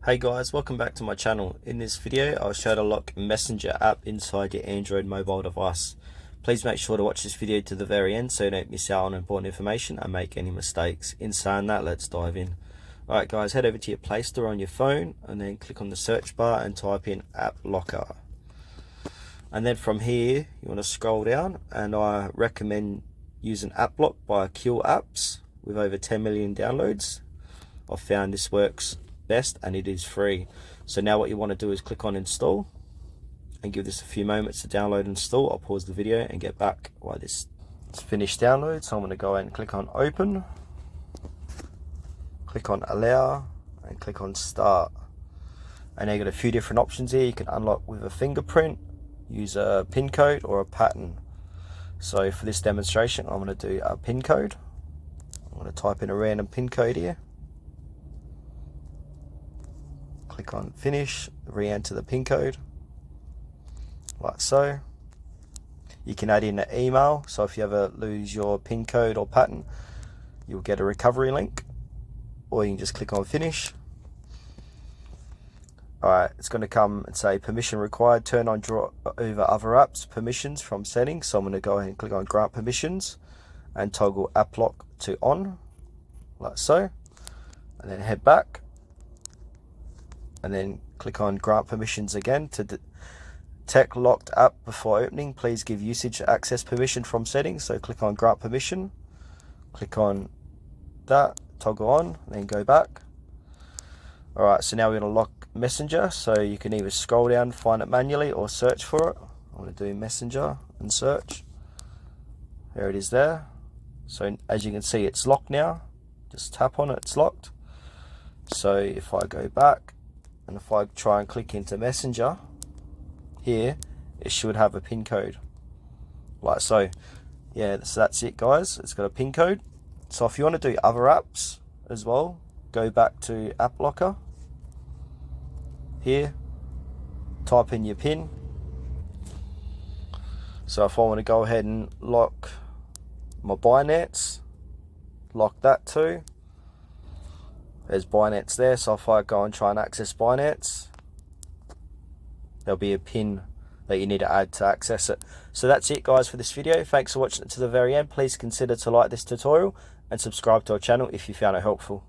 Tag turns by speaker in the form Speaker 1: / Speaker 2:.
Speaker 1: Hey guys, welcome back to my channel. In this video, I'll show you how to lock Messenger app inside your Android mobile device. Please make sure to watch this video to the very end so you don't miss out on important information and make any mistakes. In saying that, let's dive in. Alright guys, head over to your Play Store on your phone and then click on the search bar and type in App Locker. And then from here, you want to scroll down, and I recommend using App Lock by Kill Apps with over 10 million downloads. I've found this works best and it is free. So now what you want to do is click on install and give this a few moments to download and install. I'll pause the video and get back while this is finished download. So I'm going to go ahead and click on open, click on allow and click on start. And now you've got a few different options here. You can unlock with a fingerprint, use a pin code or a pattern. So for this demonstration I'm going to do a pin code. I'm going to type in a random pin code here. Click on finish, re-enter the pin code, like so. You can add in an email, so if you ever lose your pin code or pattern, you'll get a recovery link, or you can just click on finish. Alright, it's going to come and say permission required, turn on draw over other apps permissions from settings. So I'm going to go ahead and click on grant permissions and toggle app lock to on, like so, and then head back. And then click on grant permissions again to detect locked app before opening. Please give usage access permission from settings. So click on grant permission, click on that, toggle on, and then go back. Alright, so now we're going to lock Messenger. So you can either scroll down, find it manually, or search for it. I'm going to do Messenger and search. There it is there. So as you can see, it's locked now. Just tap on it, it's locked. So if I go back, and if I try and click into Messenger here, it should have a pin code, like so. Yeah, so that's it guys, it's got a pin code. So if you want to do other apps as well, go back to App Locker here, type in your pin. So if I want to go ahead and lock my Binance, lock that too. There's Binance there, so if I go and try and access Binance, there'll be a pin that you need to add to access it. So that's it guys for this video. Thanks for watching it to the very end. Please consider to like this tutorial and subscribe to our channel if you found it helpful.